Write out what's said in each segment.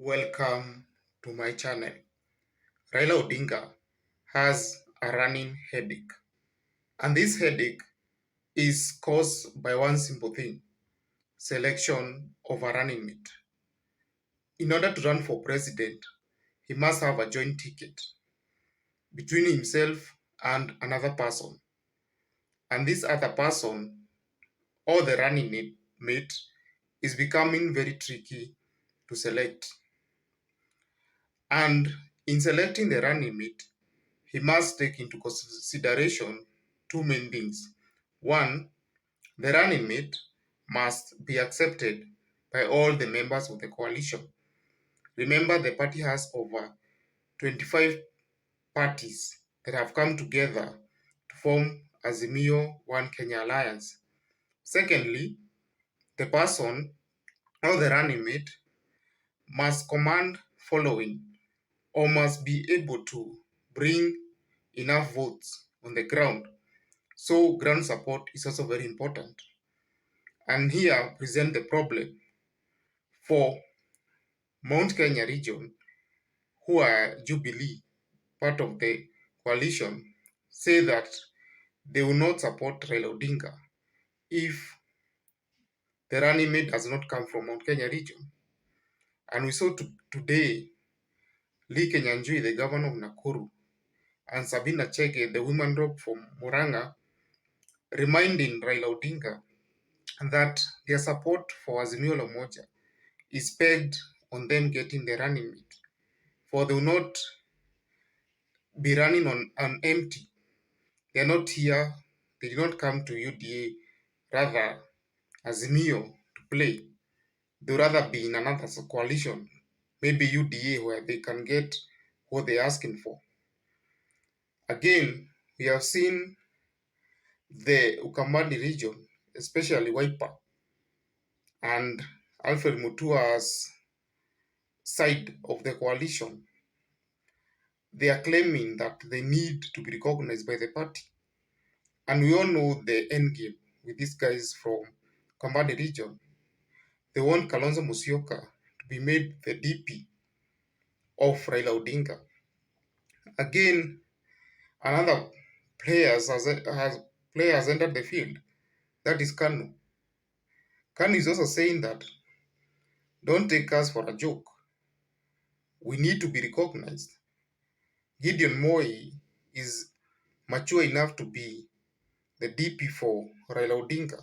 Welcome to my channel. Raila Odinga has a running headache, and this headache is caused by one simple thing: selection of a running mate. In order to run for president, he must have a joint ticket between himself and another person, and this other person or the running mate is becoming very tricky to select. And in selecting the running mate, he must take into consideration two main things. One, the running mate must be accepted by all the members of the coalition. Remember, the party has over 25 parties that have come together to form Azimio One Kenya Alliance. Secondly, the person or the running mate must command following or must be able to bring enough votes on the ground. So ground support is also very important. And here present the problem for Mount Kenya region, who are Jubilee, part of the coalition, say that they will not support Raila Odinga if the running mate does not come from Mount Kenya region. And we saw today Lee Kenyanjui, the governor of Nakuru, and Sabina Chege, the woman rep from Murang'a, reminding Raila Odinga that their support for Azimio la Umoja is pegged on them getting the running mate, for they will not be running on an empty. They are not here, they did not come to UDA, rather Azimio to play. They would rather be in another coalition, maybe UDA, where they can get what they're asking for. Again, we have seen the Ukambani region, especially Wiper and Alfred Mutua's side of the coalition. They are claiming that they need to be recognized by the party. And we all know the end game with these guys from Ukambani region. They want Kalonzo Musyoka to be made the DP of Raila Odinga. Again, another player has entered the field. That is Kanu. Kanu is also saying that don't take us for a joke. We need to be recognized. Gideon Moi is mature enough to be the DP for Raila Odinga.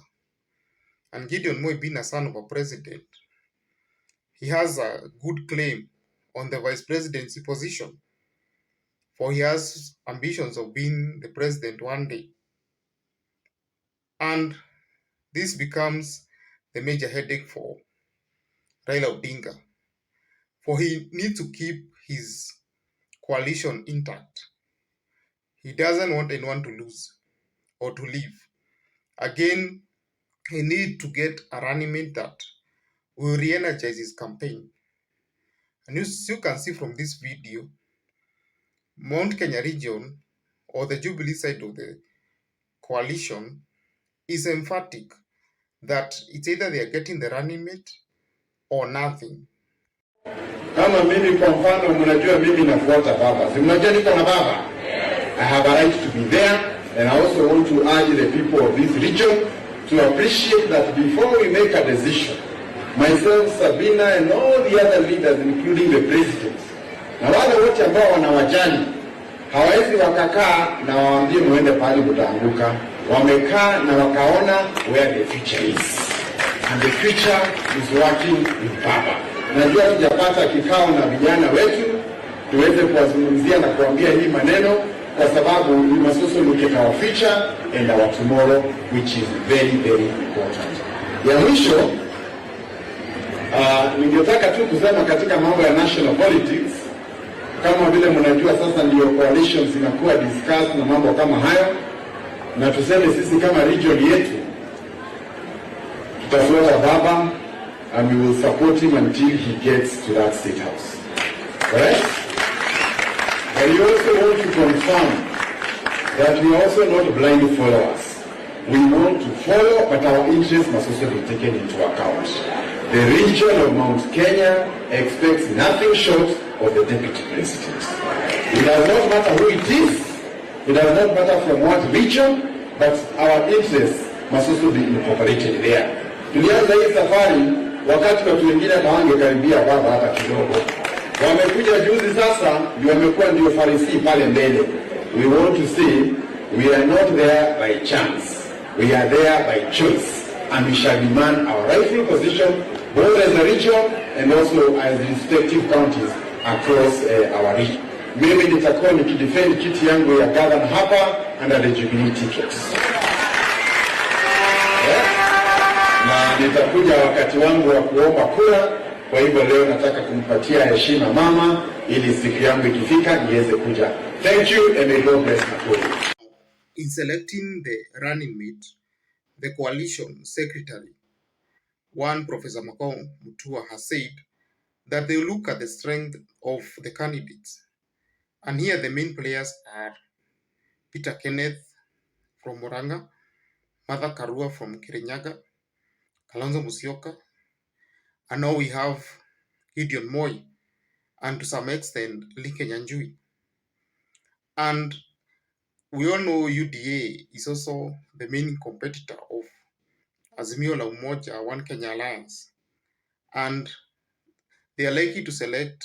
And Gideon Moi, being a son of a president, he has a good claim on the vice presidency position, for he has ambitions of being the president one day. And this becomes the major headache for Raila Odinga, for he needs to keep his coalition intact. He doesn't want anyone to lose or to leave. Again, he needs to get a running mate that will re-energize his campaign. And as you can see from this video, Mount Kenya region, or the Jubilee side of the coalition, is emphatic that it's either they are getting the running mate or nothing. Kama mimi kwa mfano, mnajua mimi nafuata baba. Si mnajua niko na baba? I have a right to be there, and I also want to urge the people of this region to appreciate that before we make a decision, myself, Sabina, and all the other leaders, including the president, na wale wote ambao wanawajali, hawezi wakakaa na waambie muende pale mtaanguka. Wamekaa na wakaona where the future is, and the future is working with baba. Najua tujapata kikao na vijana wetu tuweze kuwazungumzia na kuambia hii maneno, kwa sababu we must also look at our future and our tomorrow, which is very, very important. Ya mwisho, ningetaka tu kusema katika mambo ya national politics, kama vile mnajua sasa ndio coalitions zinakuwa discussed na mambo kama hayo, na tuseme sisi kama region yetu tutafuata baba, and we will support him until he gets to that state house. Correct? But we also want to confirm that we are also not blind followers. We want to follow, but our interests must also be taken into account. The region of Mount Kenya expects nothing short of the deputy president. It does not matter who it is, it does not matter from what region, but our interests must also be incorporated there. Tulianza hii safari wakati watu wengine hawangekaribia baba hata kidogo. Wamekuja juzi sasa ndio wamekuwa ndio farisi pale mbele. We want to say we are not there by chance. We are there by choice, and we shall demand our rightful position both as a region and also as respective counties across our region. Mimi nitakuwa nikidefend kiti yangu ya governor hapa under the Jubilee ticket. Na nitakuja wakati wangu wa kuomba kura. Kwa hivyo leo nataka kumpatia heshima mama ili siku yangu ikifika niweze kuja. Thank you and may God bless Nakuru. In selecting the running mate, the coalition secretary, one Professor Makong Mutua, has said that they look at the strength of the candidates. And here the main players are Peter Kenneth from Murang'a, Martha Karua from Kirinyaga, Kalonzo Musyoka, and now we have Gideon Moi, and to some extent Like Nyanjui. And we all know UDA is also the main competitor of Azimio la Umoja One Kenya Alliance, and they are likely to select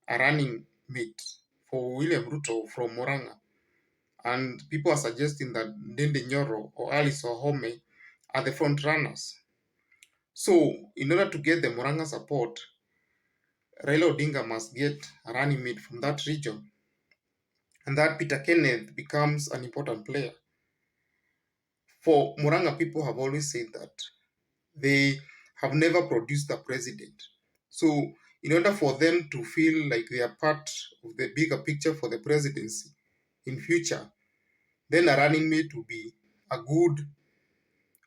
a running mate for William Ruto from Murang'a. And people are suggesting that Ndende Nyoro or Alice Wahome are the front runners. So, in order to get the Murang'a support, Raila Odinga must get a running mate from that region, and that Peter Kenneth becomes an important player. For Murang'a, people have always said that they have never produced a president. So, in order for them to feel like they are part of the bigger picture for the presidency in future, then a running mate will be a good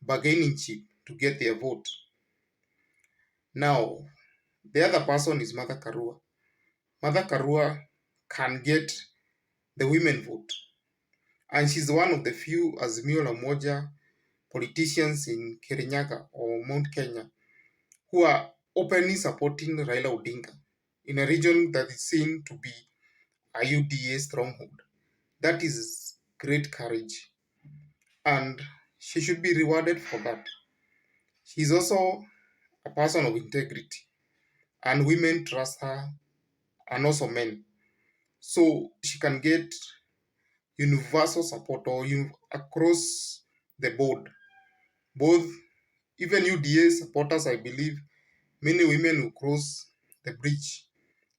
bargaining chip to get their vote. Now, the other person is Martha Karua. Martha Karua can get the women vote, and she's one of the few Azimio la Umoja politicians in Kirinyaga or Mount Kenya who are openly supporting Raila Odinga in a region that is seen to be a UDA stronghold. That is great courage, and she should be rewarded for that. She's also a person of integrity, and women trust her, and also men. So she can get universal support or across the board. Both, even UDA supporters, I believe, many women will cross the bridge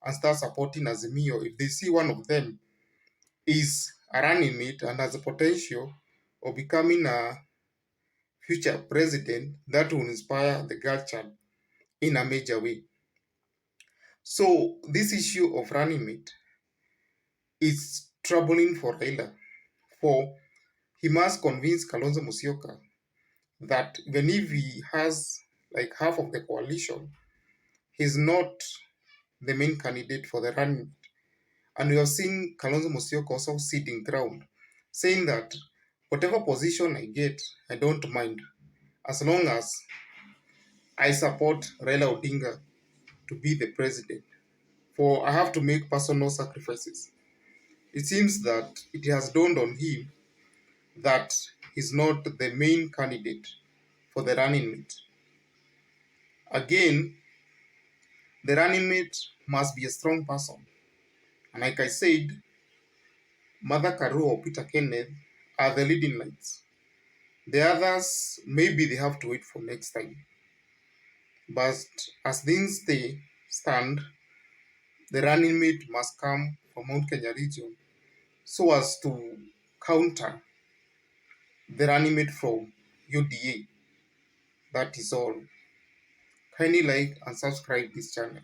and start supporting Azimio if they see one of them is a running mate and has the potential of becoming a future president that will inspire the girl child in a major way. So this issue of running mate is troubling for Raila, for he must convince Kalonzo Musyoka that even if he has like half of the coalition, he's not the main candidate for the running. And we have seen Kalonzo Musyoka also ceding ground, saying that whatever position I get, I don't mind, as long as I support Raila Odinga to be the president. For I have to make personal sacrifices. It seems that it has dawned on him that he's not the main candidate for the running mate. Again, the running mate must be a strong person. And like I said, Martha Karua or Peter Kenneth are the leading lights. The others, maybe they have to wait for next time. But as things stand, the running mate must come from Mount Kenya region so as to counter the running mate from UDA. That is all. Kindly like and subscribe this channel.